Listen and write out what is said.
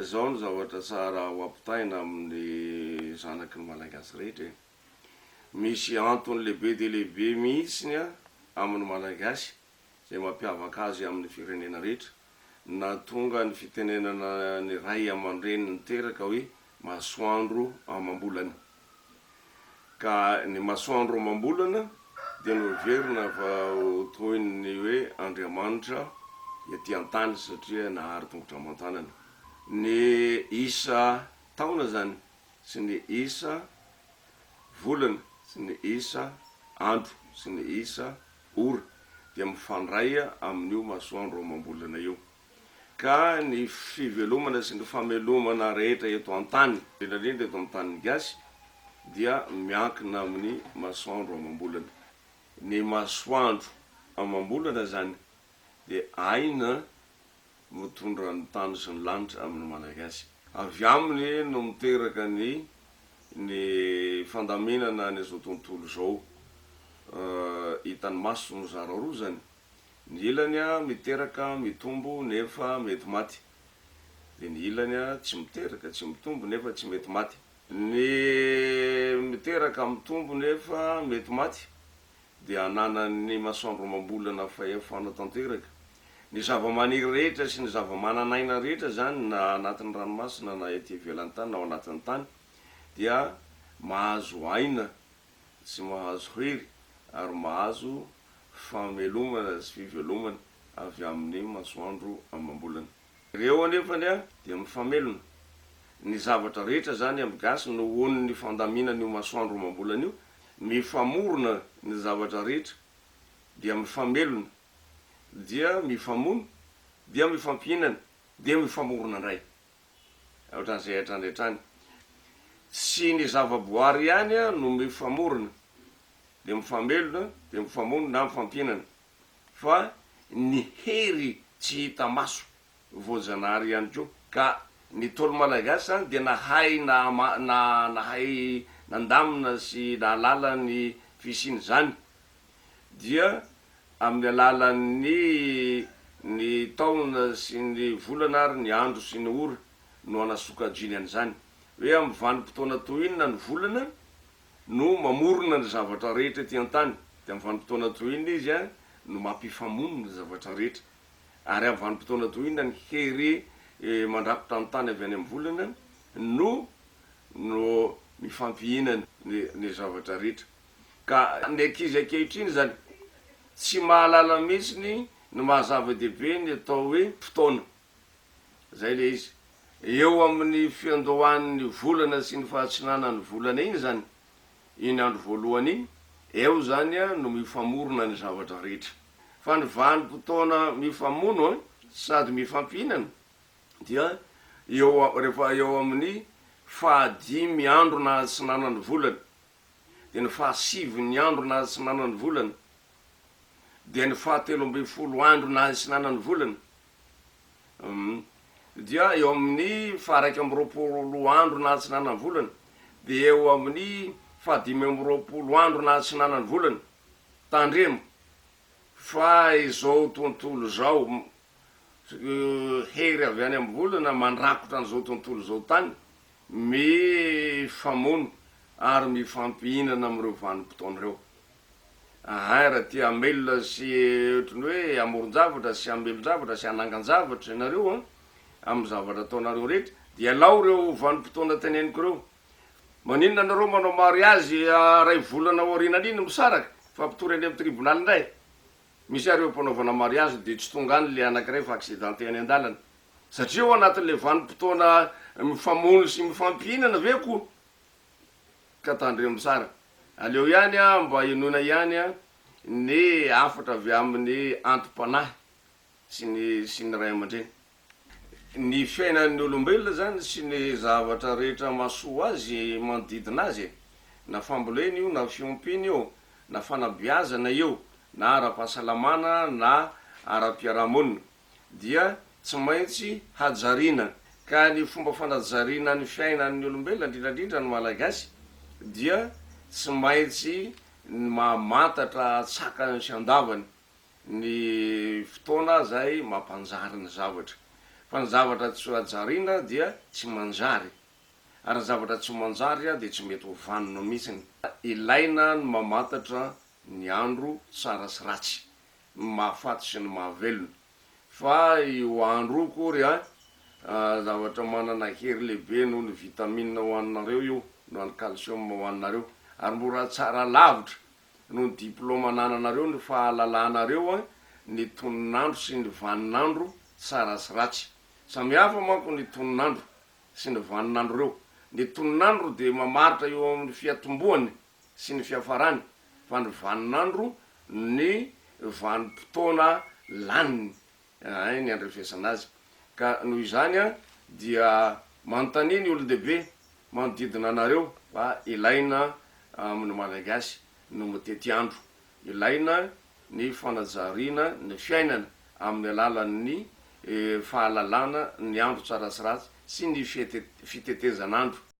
Zao ny zavatra tsara ho ampitaina amin'ny zanaky ny malagasy rehetra. Misy antony lehibe de lehibe mihitsiny a amin'ny malagasy zay mampiavaka azy amin'ny firenena rehetra, na tonga ny fitenenana ny ray aman-dreny niteraka hoe masoandro amam-bolana. Ka ny masoandro amam-bolana dia noverina fa toy ny hoe Andriamanitra ety an-tany satria nahary tongotra aman-tanana. Ny isa taona zany sy ny isa volana sy ny isa andro sy ny isa ora dia mifandray amin'io masoandro amam-bolana io. Ka ny fivelomana sy ny famelomana rehetra eto an-tany, indrindra eto amin'ny tany gasy, dia miankina amin'ny masoandro amam-bolana. Ny masoandro amam-bolana zany dia aina mitondra ny tany sy ny lanitra amin'ny malagasy. Avy aminy no miteraka ny fandaminana n'izao tontolo zao. Hitan'ny maso no zara roa zany. Ny ilany miteraka mitombo nefa mety maty. Dia ny ilany tsy miteraka, tsy mitombo nefa tsy mety maty. Ny miteraka mitombo nefa mety maty dia ananan'ny masoandro amam-bolana fahefana tanteraka. Ny zava-maniry rehetra sy ny zava-mananaina rehetra zany na anatin'ny ranomasina na ety ivelan'ny tany na ao anatin'ny tany dia mahazo aina sy mahazo hery ary mahazo famelomana sy fivelomana avy amin'ny masoandro amam-bolana. Ireo anefany dia mifamelona. Ny zavatra rehetra zany amin'ny gasy nohon'ny ny fandaminana io masoandro amam-bolana io, mifamorona ny zavatra rehetra dia mifamelona, dia mifamono, dia mifampihinana, dia mifamorona ndray. Ohatran'izay hatrany. Tsy ny zava-boary ihany no mifamorona, dia mifamelona, dia mifamono na mifampihinana, fa ny hery tsy hita maso voajanahary ihany koa. Ka ny tolo malagasy zany dia nahay nahay nandamina sy nahalala ny fisiny zany, dia amin'ny alalan'ny taona sy ny volana ary ny andro sy ny ora no anasokajiny an'izany. Hoe amin'ny vanim-potoana toy inona ny volana no mamorona ny zavatra rehetra ety an-tany, dia amin'ny vanim-potoana toy inona izy no mampifamono ny zavatra rehetra. Ary amin'ny vanim-potoana toy inona ny hery mandrafitra ny tany avy any amin'ny volana no mifampihinana ny zavatra rehetra. Ka ny ankizy ankehitriny zany tsy mahalala mihitsy ny mahazava-dehibe ny atao hoe fotoana. Zay le izy. Eo amin'ny fiandohan'ny volana sy ny fahatsinanan'ny volana iny zany, iny andro voalohany iny, eo zany no mifamorona ny zavatra rehetra. Fa ny vanim-potoana mifamono sady mifampihinana dia rehefa eo amin'ny fahadimy andro na hatsinanan'ny volana, dia ny fahasiviny andro na hatsinanan'ny volana, dia ny fahatelo ambin'ny folo andro na hatsinanan'ny volana, dia eo amin'ny faharaiky amby roapolo andro na hatsinanan'ny volana, dia eo amin'ny fahadimy amby roapolo andro na hatsinanan'ny volana. Tandremo fa izao tontolo zao hery avy any amin'ny volana mandrakotra an'izao tontolo zao tany, mifamono ary mifampihinana amin'ireo vanim-potoana ireo. Raha tia amelona sy ohatrany hoe amoron-javatra sy amelon-javatra sy anangan-javatra ianareo amin'ny zavatra ataonareo rehetra, dia lao reo vanim-potoana teneniko reo. Maninona anareo manao mariazy ray volana aorianany iny misaraka fa mpitory any amin'ny tribonaly indray? Misy areo mpanaovana mariazy dia tsy tonga any le anankiray fa accidenté any an-dalana, satria ao anatin'le vanim-potoana mifamono sy mifampihinana ve koa. Ka tandremo tsara. Aleo ihany mba inoana ihany ny afatra avy amin'ny antom-panahy sy ny ray aman-dreny. Ny fiainan'ny olombelona zany sy ny zavatra rehetra mahasoa azy manodidina azy, na fambolena io, na fiompiana io, na fanabeazana io, na ara-pahasalamana na ara-piarahamonina, dia tsy maintsy hajariana. Ka ny fomba fanajariana ny fiainan'ny olombelona indrindrandrindra ny malagasy dia tsy maintsy mamantatra tsakany sy andavany ny fotoana zay mampanjary ny zavatra. fa ny zavatra tsy ajariana dia tsy manjary ary ny zavatra tsy manjary a de tsy mety ho vanona mihitsiny. Ilaina ny mamantatra ny andro tsara sy ratsy, mahafaty sy ny mahavelona fa io andro kory a zavatra manana hery lehibe noho ny vitamine hoaninareo io no any calcium hoaninareo ary mora tsara lavitra no ny diplôma nananareo ny fahalalanareo a ny toninandro sy ny vaninandro tsara sy ratsy. Samihafa manko ny toninandro sy ny vaninandro reo. Ny toninandro de mamaritra eo amin'ny fiatomboany sy ny fiafarany fa ny vaninandro ny vanim-potoana laniny ny andrefesana azy. Ka noho izany a dia manontany ny olon-dehibe manodidina anareo fa ilaina amin'ny malagasy no mitety andro, ilaina ny fanajariana ny fiainana amin'ny alalan'ny fahalalana ny andro tsara sy ratsy sy ny fitetezan'andro.